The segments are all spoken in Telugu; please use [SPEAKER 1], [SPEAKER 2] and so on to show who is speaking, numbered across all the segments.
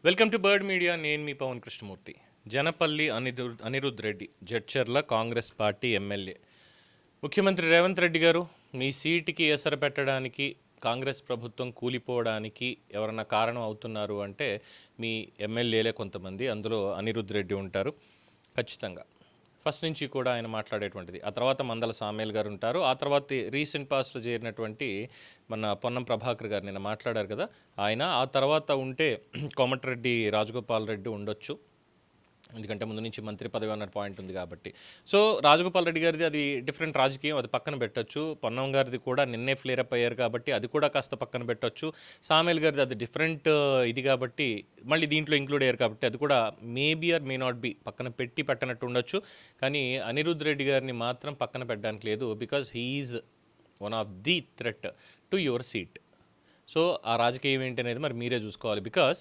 [SPEAKER 1] Welcome to bird media. నేను మీ పవన్ కృష్ణమూర్తి. Janapalli Anirudh Reddy, Jadcherla Congress party MLA. ముఖ్యమంత్రి రేవంత్ రెడ్డి గారు, మీ సీటుకి ఎసరు పెట్టడానికి కాంగ్రెస్ ప్రభుత్వం కూలిపోవడానికి ఎవరన్నా కారణం అవుతున్నారు అంటే మీ ఎమ్మెల్యేలే కొంతమంది, అందులో అనిరుద్ రెడ్డి ఉంటారు ఖచ్చితంగా. ఫస్ట్ నుంచి కూడా ఆయన మాట్లాడేటువంటిది. ఆ తర్వాత మందల సామేల్ గారు ఉంటారు. ఆ తర్వాత రీసెంట్ పాస్ట్లో చేరినటువంటి మన పొన్నం ప్రభాకర్ గారు నిన్న మాట్లాడారు కదా ఆయన. ఆ తర్వాత ఉంటే కోమటిరెడ్డి రాజగోపాల్ రెడ్డి ఉండొచ్చు, ఎందుకంటే ముందు నుంచి మంత్రి పదవి అన్న పాయింట్ ఉంది కాబట్టి. సో రాజగోపాల్ రెడ్డి గారిది అది డిఫరెంట్ రాజకీయం, అది పక్కన పెట్టొచ్చు. పొన్నం గారిది కూడా నిన్నే ఫ్లేరప్ అయ్యారు కాబట్టి అది కూడా కాస్త పక్కన పెట్టొచ్చు. సామేల్ గారిది అది డిఫరెంట్ ఇది కాబట్టి మళ్ళీ దీంట్లో ఇంక్లూడ్ అయ్యారు కాబట్టి అది కూడా maybe or may not be పక్కన పెట్టనట్టు ఉండొచ్చు. కానీ అనిరుద్ రెడ్డి గారిని మాత్రం పక్కన పెట్టడానికి లేదు, because he's one of the threat to your seat. So ఆ రాజకీయం ఏంటి అనేది మరి మీరే చూసుకోవాలి. బికాజ్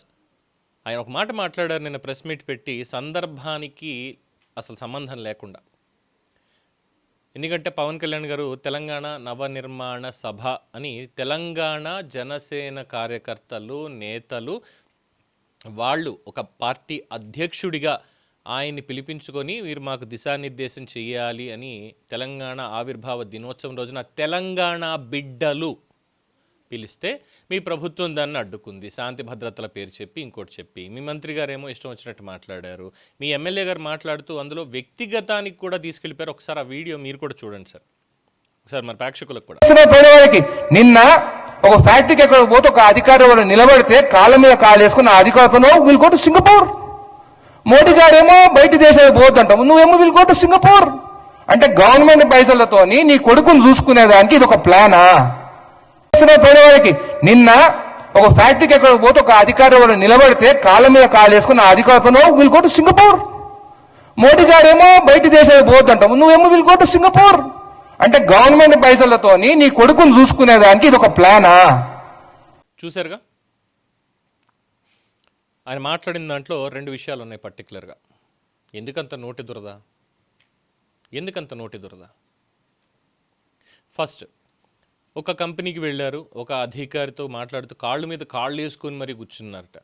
[SPEAKER 1] ఆయన ఒక మాట మాట్లాడారు నిన్న ప్రెస్ మీట్ పెట్టి, సందర్భానికి అసలు సంబంధం లేకుండా. ఎందుకంటే పవన్ కళ్యాణ్ గారు తెలంగాణ నవనిర్మాణ సభ అని తెలంగాణ జనసేన కార్యకర్తలు, నేతలు వాళ్ళు ఒక పార్టీ అధ్యక్షుడిగా ఆయన్ని పిలిపించుకొని మీరు మాకు దిశానిర్దేశం చేయాలి అని తెలంగాణ ఆవిర్భావ దినోత్సవం రోజున తెలంగాణ బిడ్డలు పిలిస్తే మీ ప్రభుత్వం దాన్ని అడ్డుకుంది, శాంతి భద్రతల పేరు చెప్పి ఇంకోటి చెప్పి. మీ మంత్రి గారు ఏమో ఇష్టం వచ్చినట్టు మాట్లాడారు. మీ ఎమ్మెల్యే గారు మాట్లాడుతూ అందులో వ్యక్తిగతానికి కూడా తీసుకెళ్ళిపోయారు. ఒకసారి ఆ వీడియో మీరు కూడా చూడండి సార్, ఒకసారి మన ప్రేక్షకులకు కూడా.
[SPEAKER 2] నిన్న ఒక ఫ్యాక్టరీకి ఎక్కడ పోతే ఒక అధికారి వాళ్ళు నిలబడితే కాళ్ళ మీద కాలు వేసుకుని ఆ అధికారితో will go to Singapore. Modi గారేమో బయట దేశాలకు పోతుంటాం, నువ్వేమో విల్ గో టు సింగపూర్. అంటే గవర్నమెంట్ పైసలతోని నీ కొడుకుని చూసుకునేదానికి ఇది ఒక ప్లానా? పేదవాడికి నిన్న ఒక ఫ్యాక్టరీకి ఎక్కడ పోతే ఒక అధికారి వాళ్ళు నిలబడితే కాళ్ళ మీద కాలు వేసుకుని ఆ అధికారితో will go to Singapore. Modi గారేమో బయట దేశాలకు పోతుంటాం, నువ్వేమో విల్ గో టు సింగపూర్. అంటే గవర్నమెంట్ పైసలతోని నీ కొడుకుని చూసుకునేదానికి ఇది ఒక ప్లానా?
[SPEAKER 1] చూసారుగా ఆయన మాట్లాడిన దాంట్లో రెండు విషయాలు ఉన్నాయి పర్టికులర్గా. ఎందుకంత నోటి దురద? ఫస్ట్, ఒక కంపెనీకి వెళ్ళారు, ఒక అధికారితో మాట్లాడుతూ కాళ్ళు మీద కాళ్ళు వేసుకొని మరీ కూర్చున్నారట.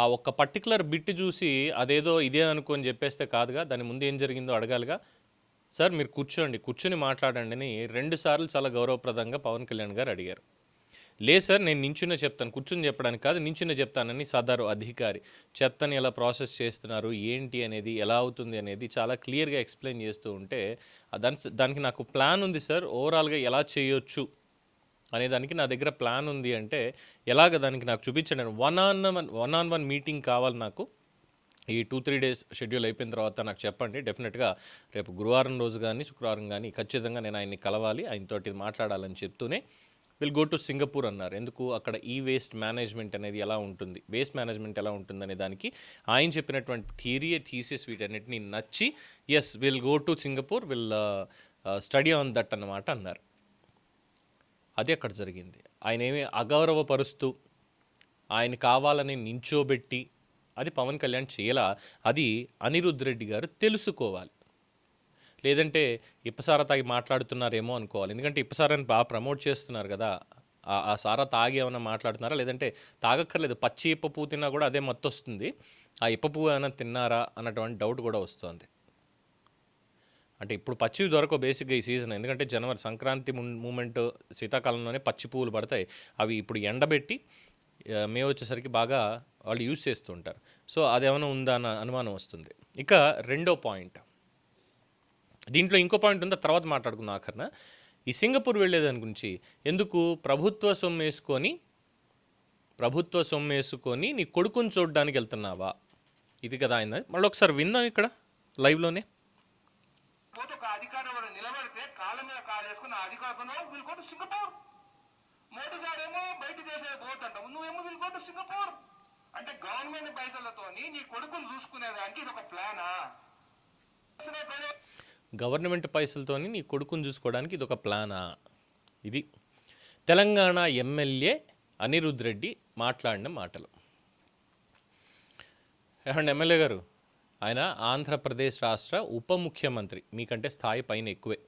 [SPEAKER 1] ఆ ఒక్క పర్టికులర్ బిట్ చూసి అదేదో ఇదే అనుకొని చెప్పేస్తే కాదుగా, దాని ముందు ఏం జరిగిందో అడగాలిగా. సార్ మీరు కూర్చొని మాట్లాడండి అని 2 సార్లు చాలా గౌరవప్రదంగా పవన్ కళ్యాణ్ గారు అడిగారు. లేదు సార్ నేను నించునే చెప్తాను, కూర్చొని చెప్పడానికి కాదు నించునే చెప్తానని సదరు అధికారి చెత్తని ఎలా ప్రాసెస్ చేస్తున్నారు, ఏంటి అనేది, ఎలా అవుతుంది అనేది చాలా క్లియర్గా ఎక్స్ప్లెయిన్ చేస్తూ ఉంటే దానికి నాకు ప్లాన్ ఉంది సార్, ఓవరాల్గా ఎలా చేయొచ్చు అనేదానికి నా దగ్గర ప్లాన్ ఉంది అంటే ఎలాగ దానికి నాకు చూపించండి. వన్ ఆన్ వన్ మీటింగ్ కావాలి నాకు, ఈ 2-3 డేస్ షెడ్యూల్ అయిపోయిన తర్వాత నాకు చెప్పండి. డెఫినెట్గా రేపు గురువారం రోజు కానీ శుక్రవారం కానీ ఖచ్చితంగా నేను ఆయన్ని కలవాలి, ఆయనతోటి మాట్లాడాలని చెప్తూనే విల్ గో టు సింగపూర్ అన్నారు. ఎందుకు, అక్కడ ఈ వేస్ట్ మేనేజ్మెంట్ అనేది ఎలా ఉంటుంది, వేస్ట్ మేనేజ్మెంట్ ఎలా ఉంటుంది అనే దానికి ఆయన చెప్పినటువంటి థీసిస్ వీటన్నిటిని నచ్చి yes will go to Singapore, will study on that అన్నమాట అన్నారు. అది అక్కడ జరిగింది. ఆయన ఏమి అగౌరవపరుస్తూ ఆయన కావాలని నించోబెట్టి అది పవన్ కళ్యాణ్ చేయలా. అది అనిరుద్ రెడ్డి గారు తెలుసుకోవాలి. లేదంటే ఇప్పసారా తాగి మాట్లాడుతున్నారేమో అనుకోవాలి. ఎందుకంటే ఇప్పసారాన్ని బాగా ప్రమోట్ చేస్తున్నారు కదా, ఆ సారా తాగి ఏమైనా మాట్లాడుతున్నారా, లేదంటే తాగక్కర్లేదు, పచ్చి ఇప్ప పువ్వు తిన్నా కూడా అదే మత్తు వస్తుంది, ఆ ఇప్ప పువ్వు ఏమైనా తిన్నారా అన్నటువంటి డౌట్ కూడా వస్తుంది. అంటే ఇప్పుడు పచ్చివి దొరకవు బేసిక్గా ఈ సీజన్, ఎందుకంటే జనవరి సంక్రాంతి మూమెంట్ శీతాకాలంలోనే పచ్చి పువ్వులు పడతాయి. అవి ఇప్పుడు ఎండబెట్టి మే వచ్చేసరికి బాగా వాళ్ళు యూజ్ చేస్తూ ఉంటారు. సో అదేమైనా ఉందా అన్న అనుమానం వస్తుంది. ఇక రెండో పాయింట్, దీంట్లో ఇంకో పాయింట్ ఉంది, తర్వాత మాట్లాడుకున్న ఆఖరణ. ఈ సింగపూర్ వెళ్ళేదాని గురించి ఎందుకు, ప్రభుత్వ సొమ్మేసుకొని నీ కొడుకుని చూడడానికి వెళ్తున్నావా, ఇది కదా ఆయన. మళ్ళీ ఒకసారి విందాం ఇక్కడ లైవ్లోనే.
[SPEAKER 2] ఒక అధికారి వాళ్ళు నిలబడితే కాళ్ళ మీద కాలు వేసుకుని ఆ అధికారితో will go to Singapore. Modi గారేమో బయట దేశాలకు పోతుంటాం, నువ్వేమో విల్ గో టు సింగపూర్. అంటే గవర్నమెంట్ పైసలతోని నీ కొడుకుని చూసుకునేదానికి ఇది ఒక ప్లానా?
[SPEAKER 1] గవర్నమెంట్ పైసలతోని నీ కొడుకుని చూసుకోవడానికి ఇది ఒక ప్లానా? ఇది తెలంగాణ ఎమ్మెల్యే అనిరుద్ రెడ్డి మాట్లాడిన మాటలు. ఏమండి ఎమ్మెల్యే గారు, ఆయన ఆంధ్రప్రదేశ్ రాష్ట్ర ఉప ముఖ్యమంత్రి, మీకంటే స్థాయి పైన ఎక్కువే.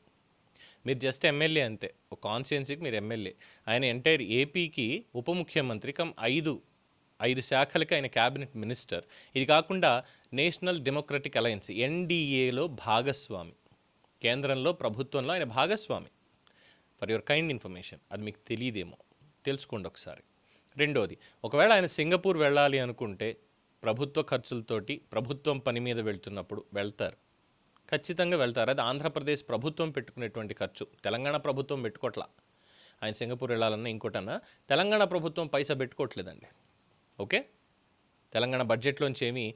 [SPEAKER 1] మీరు జస్ట్ ఎమ్మెల్యే అంతే, ఒక కాన్స్టిట్యున్సీకి మీరు ఎమ్మెల్యే. ఆయన ఎంటైర్ ఏపీకి ఉప ముఖ్యమంత్రి కమ్ 5 శాఖలకి ఆయన క్యాబినెట్ మినిస్టర్. ఇది కాకుండా నేషనల్ డెమోక్రటిక్ అలయన్స్ ఎన్డీఏలో భాగస్వామి. కేంద్రంలో ప్రభుత్వంలో ఆయన భాగస్వామి. ఫర్ యువర్ కైండ్ ఇన్ఫర్మేషన్, అది మీకు తెలియదేమో, తెలుసుకోండి ఒకసారి. రెండోది, ఒకవేళ ఆయన సింగపూర్ వెళ్ళాలి అనుకుంటే ప్రభుత్వ ఖర్చులతోటి ప్రభుత్వం పని మీద వెళ్తున్నప్పుడు వెళ్తారు, ఖచ్చితంగా వెళ్తారు. అది ఆంధ్రప్రదేశ్ ప్రభుత్వం పెట్టుకునేటువంటి ఖర్చు, తెలంగాణ ప్రభుత్వం పెట్టుకోవట్లా. ఆయన సింగపూర్ వెళ్ళాలన్నా ఇంకోటన్నా తెలంగాణ ప్రభుత్వం పైసా పెట్టుకోవట్లేదండి. ఓకే, తెలంగాణ బడ్జెట్లోంచి ఏమి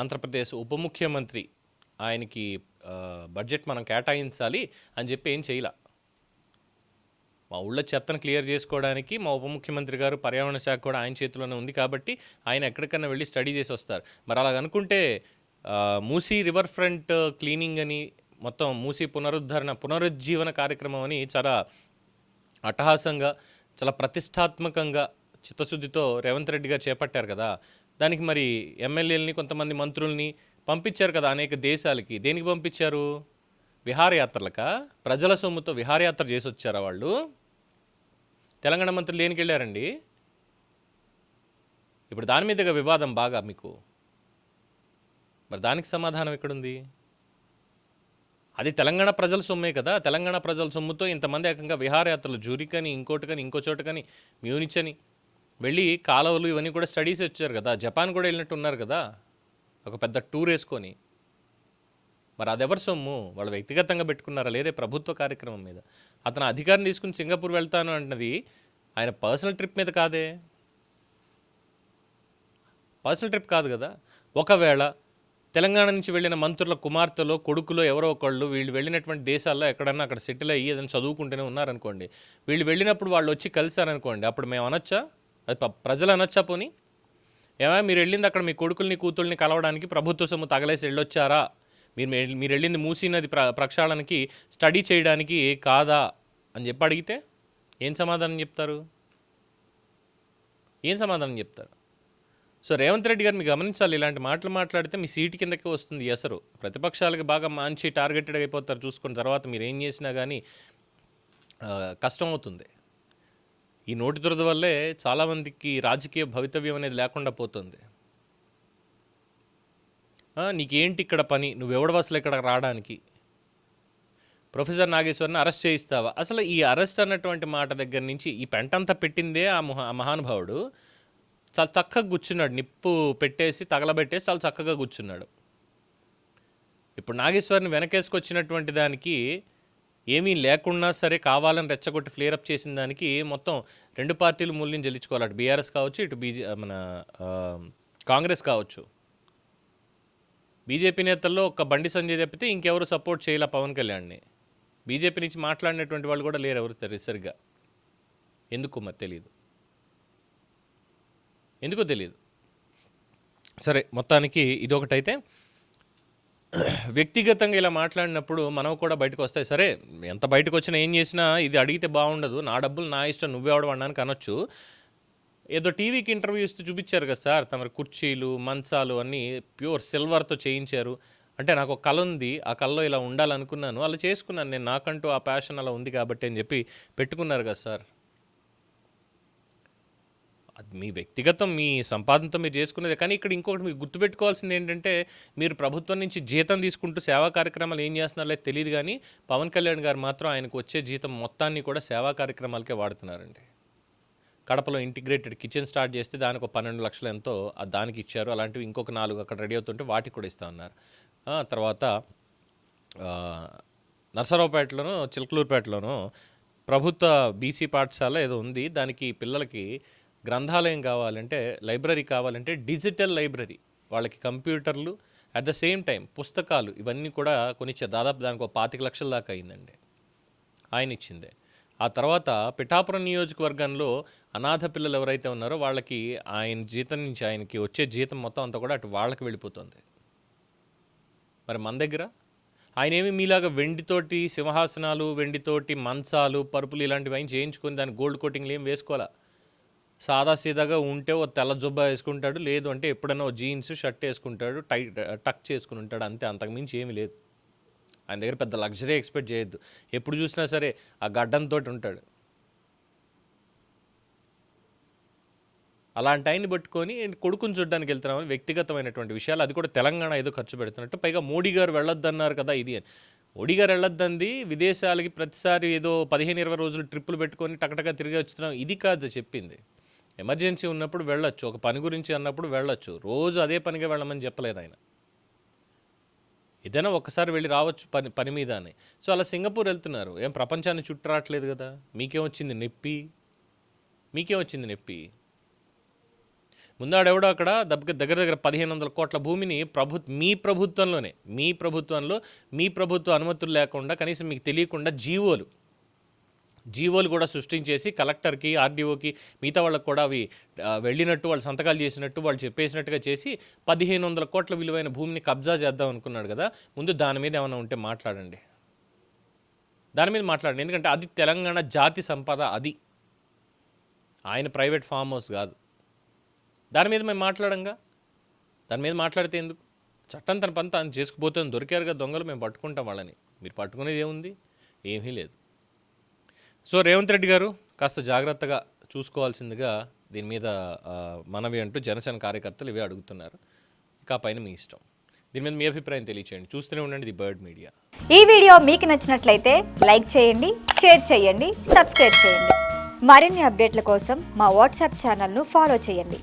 [SPEAKER 1] ఆంధ్రప్రదేశ్ ఉప ముఖ్యమంత్రి ఆయనకి బడ్జెట్ మనం కేటాయించాలి అని చెప్పి ఏం చేయలే. మా ఊళ్ళో చెత్తను క్లియర్ చేసుకోవడానికి మా ఉప ముఖ్యమంత్రి గారు పర్యావరణ శాఖ కూడా ఆయన చేతిలోనే ఉంది కాబట్టి ఆయన ఎక్కడికన్నా వెళ్ళి స్టడీ చేసి వస్తారు. మరి అలాగ అనుకుంటే మూసీ రివర్ ఫ్రంట్ క్లీనింగ్ అని, మొత్తం మూసీ పునరుజ్జీవన కార్యక్రమం అని చాలా అట్టహాసంగా, చాలా ప్రతిష్టాత్మకంగా చిత్తశుద్ధితో రేవంత్ రెడ్డి గారు చేపట్టారు కదా. దానికి మరి ఎమ్మెల్యేలని, కొంతమంది మంత్రుల్ని పంపించారు కదా అనేక దేశాలకి. దేనికి పంపించారు? విహారయాత్రలకా? ప్రజల సొమ్ముతో విహారయాత్ర చేసి వచ్చారా వాళ్ళు? తెలంగాణ మంత్రులు దేనికి వెళ్ళారండి? ఇప్పుడు దాని మీదగా వివాదం బాగా మీకు. మరి దానికి సమాధానం ఎక్కడుంది? అది తెలంగాణ ప్రజల సొమ్మే కదా. తెలంగాణ ప్రజల సొమ్ముతో ఇంతమంది ఏకంగా విహారయాత్రలు, జూరికని, ఇంకోటికని, ఇంకో చోటకని, మ్యూనిచ్ అని వెళ్ళి కాలువలు ఇవన్నీ కూడా స్టడీస్ వచ్చారు కదా. జపాన్ కూడా వెళ్ళినట్టు ఉన్నారు కదా, ఒక పెద్ద టూర్ వేసుకొని. మరి అది ఎవరి సొమ్ము? వాళ్ళు వ్యక్తిగతంగా పెట్టుకున్నారా? లేదే ప్రభుత్వ కార్యక్రమం మీద. అతను అధికారం తీసుకుని సింగపూర్ వెళ్తాను అంటున్నది ఆయన పర్సనల్ ట్రిప్ మీద కాదే, పర్సనల్ ట్రిప్ కాదు కదా. ఒకవేళ తెలంగాణ నుంచి వెళ్ళిన మంత్రుల కుమార్తెలో, కొడుకులో ఎవరో ఒకళ్ళు వీళ్ళు వెళ్ళినటువంటి దేశాల్లో ఎక్కడన్నా అక్కడ సెటిల్ అయ్యి ఏదైనా చదువుకుంటూనే ఉన్నారనుకోండి, వీళ్ళు వెళ్ళినప్పుడు వాళ్ళు వచ్చి కలిసారనుకోండి, అప్పుడు మేము అనొచ్చా? అది ప్రజలు అనొచ్చా? పోనీ ఏమైనా మీరు వెళ్ళింది అక్కడ మీ కొడుకుల్ని కూతుల్ని కలవడానికి ప్రభుత్వ సొమ్ము తగలేసి వెళ్ళొచ్చారా? మీరు వెళ్ళింది మూసీ నది ప్రక్షాళనకి స్టడీ చేయడానికి కాదా అని చెప్పి అడిగితే ఏం సమాధానం చెప్తారు? ఏం సమాధానం చెప్తారు? సో రేవంత్ రెడ్డి గారు మీరు గమనించాలి, ఇలాంటి మాటలు మాట్లాడితే మీ సీటు కిందకే వస్తుంది ఎసరు. ప్రతిపక్షాలకి బాగా మంచి టార్గెటెడ్ అయిపోతారు. చూసుకున్న తర్వాత మీరు ఏం చేసినా కానీ కష్టం అవుతుంది. ఈ నోటి దురద వల్లే చాలామందికి రాజకీయ భవితవ్యం అనేది లేకుండా పోతుంది. నీకేంటి ఇక్కడ పని? నువ్వెవడ అసలు ఇక్కడ రావడానికి? ప్రొఫెసర్ నాగేశ్వరిని అరెస్ట్ చేయిస్తావా? అసలు ఈ అరెస్ట్ అన్నటువంటి మాట దగ్గర నుంచి ఈ పెంటంతా పెట్టిందే ఆ మహానుభావుడు. చాలా చక్కగా కూర్చున్నాడు, నిప్పు పెట్టేసి తగలబెట్టేసి చాలా చక్కగా కూర్చున్నాడు. ఇప్పుడు నాగేశ్వరిని వెనకేసుకొచ్చినటువంటి దానికి ఏమీ లేకున్నా సరే కావాలని రెచ్చగొట్టి ఫ్లేరప్ చేసిన దానికి మొత్తం రెండు పార్టీలు మూల్యం చెల్లించుకోవాలి. అటు బీఆర్ఎస్ కావచ్చు, ఇటు మన కాంగ్రెస్ కావచ్చు. బీజేపీ నేతల్లో ఒక బండి సంజయ్ తప్పితే ఇంకెవరు సపోర్ట్ చేయలే పవన్ కళ్యాణ్ని. బీజేపీ నుంచి మాట్లాడినటువంటి వాళ్ళు కూడా లేరు ఎవరు సరిగ్గా. ఎందుకు మరి తెలియదు, ఎందుకో తెలియదు. సరే, మొత్తానికి ఇదొకటైతే వ్యక్తిగతంగా ఇలా మాట్లాడినప్పుడు మనం కూడా బయటకు వస్తాయి. సరే, ఎంత బయటకు వచ్చినా ఏం చేసినా ఇది అడిగితే బాగుండదు, నా డబ్బులు నా ఇష్టం, నువ్వెవడం అనడానికి అనొచ్చు. ఏదో టీవీకి ఇంటర్వ్యూ ఇస్తూ చూపించారు కదా సార్, తమరి కుర్చీలు మంచాలు అన్నీ ప్యూర్ సిల్వర్తో చేయించారు. అంటే నాకు ఒక కళ ఉంది, ఆ కళలో ఇలా ఉండాలనుకున్నాను, అలా చేసుకున్నాను నేను, నాకంటూ ఆ ప్యాషన్ అలా ఉంది కాబట్టి అని చెప్పి పెట్టుకున్నారు కదా సార్. అది మీ వ్యక్తిగతం, మీ సంపాదనతో మీరు చేసుకునేది. కానీ ఇక్కడ ఇంకొకటి మీరు గుర్తుపెట్టుకోవాల్సింది ఏంటంటే, మీరు ప్రభుత్వం నుంచి జీతం తీసుకుంటూ సేవా కార్యక్రమాలు ఏం చేస్తున్నారో తెలియదు, కానీ పవన్ కళ్యాణ్ గారు మాత్రం ఆయనకు వచ్చే జీతం మొత్తాన్ని కూడా సేవా కార్యక్రమాలకే వాడుతున్నారండి. కడపలో ఇంటిగ్రేటెడ్ కిచెన్ స్టార్ట్ చేస్తే దానికి ఒక 12 లక్షలు ఎంతో దానికి ఇచ్చారు. అలాంటివి ఇంకొక 4 అక్కడ రెడీ అవుతుంటే వాటికి కూడా ఇస్తా ఉన్నారు. తర్వాత నర్సరావుపేటలోనూ చిలకలూరుపేటలోనూ ప్రభుత్వ బీసీ పాఠశాల ఏదో ఉంది, దానికి పిల్లలకి గ్రంథాలయం కావాలంటే, లైబ్రరీ కావాలంటే డిజిటల్ లైబ్రరీ, వాళ్ళకి కంప్యూటర్లు అట్ ద సేమ్ టైం పుస్తకాలు ఇవన్నీ కూడా కొనిచ్చారు. దాదాపు దానికి ఒక 25 లక్షల దాకా అయిందండి, ఆయన ఇచ్చిందే. ఆ తర్వాత పిఠాపురం నియోజకవర్గంలో అనాథ పిల్లలు ఎవరైతే ఉన్నారో వాళ్ళకి ఆయన జీతం నుంచి ఆయనకి వచ్చే జీతం మొత్తం అంతా కూడా అటు వాళ్ళకి వెళ్ళిపోతుంది. మరి మన దగ్గర ఆయన ఏమి మీలాగా వెండితోటి సింహాసనాలు, వెండితోటి మంచాలు, పరుపులు ఇలాంటివి ఆయన చేయించుకొని దానికి గోల్డ్ కోటింగ్లు ఏం వేసుకోవాలా. సాదాసీదాగా ఉంటే ఓ తెల్ల జుబ్బా వేసుకుంటాడు, లేదు అంటే ఎప్పుడైనా ఓ జీన్స్ షర్ట్ వేసుకుంటాడు, టక్ చేసుకుని ఉంటాడు, అంతే, అంతకుమించి ఏమీ లేదు. ఆయన దగ్గర పెద్ద లగ్జరీ ఎక్స్పెక్ట్ చేయొద్దు. ఎప్పుడు చూసినా సరే ఆ గడ్డంతో ఉంటాడు. అలాంటి ఆయన్ని పట్టుకొని కొడుకుని చూడడానికి వెళ్తున్నామని వ్యక్తిగతమైనటువంటి విషయాలు, అది కూడా తెలంగాణ ఏదో ఖర్చు పెడుతున్నట్టు. పైగా మోడీ గారు వెళ్ళొద్దన్నారు కదా ఇది అని. మోడీ గారు వెళ్ళొద్దంది విదేశాలకి ప్రతిసారి ఏదో 15-20 రోజులు ట్రిప్పులు పెట్టుకొని టకటగా తిరిగి వచ్చుతున్నాం, ఇది కాదు చెప్పింది. ఎమర్జెన్సీ ఉన్నప్పుడు వెళ్ళొచ్చు, ఒక పని గురించి అన్నప్పుడు వెళ్ళొచ్చు, రోజు అదే పనిగా వెళ్ళమని చెప్పలేదు ఆయన. ఏదైనా ఒక్కసారి వెళ్ళి రావచ్చు పని మీద అని. సో అలా సింగపూర్ వెళ్తున్నారు, ఏం ప్రపంచాన్ని చుట్టూ రావట్లేదు కదా. మీకేమొచ్చింది నొప్పి? ముందాడెవడో అక్కడ దగ్గర 1500 కోట్ల భూమిని మీ ప్రభుత్వంలోనే, మీ ప్రభుత్వ అనుమతులు లేకుండా, కనీసం మీకు తెలియకుండా జీవోలు కూడా సృష్టించేసి కలెక్టర్కి, ఆర్డీఓకి, మిగతా వాళ్ళకి కూడా అవి వెళ్ళినట్టు, వాళ్ళు సంతకాలు చేసినట్టు, వాళ్ళు చెప్పేసినట్టుగా చేసి 1500 కోట్ల విలువైన భూమిని కబ్జా చేద్దాం అనుకున్నాడు కదా. ముందు దాని మీద ఏమైనా ఉంటే మాట్లాడండి, ఎందుకంటే అది తెలంగాణ జాతి సంపద, అది ఆయన ప్రైవేట్ ఫామ్ హౌస్ కాదు. దాని మీద మేము మాట్లాడంగా, దాని మీద మాట్లాడితే ఎందుకు? చట్టం తన పని తాను చేసుకుపోతుంది. దొరికారుగా దొంగలు, మేము పట్టుకుంటాం వాళ్ళని. మీరు పట్టుకునేది ఏముంది? ఏమీ లేదు. సో రేవంత్ రెడ్డి గారు కాస్త జాగ్రత్తగా చూసుకోవాల్సిందిగా దీని మీద మనవి అంటూ జనసేన కార్యకర్తలు ఇవే అడుగుతున్నారు. ఇక పైన మీ ఇష్టం. దీని మీద మీ అభిప్రాయం తెలియచేయండి. చూస్తూనే ఉండండి ది బర్డ్ మీడియా.
[SPEAKER 3] ఈ వీడియో మీకు నచ్చినట్లయితే లైక్ చేయండి, షేర్ చేయండి, సబ్స్క్రైబ్ చేయండి. మరిన్ని అప్డేట్ల కోసం మా వాట్సాప్ ఛానల్ను ఫాలో చేయండి.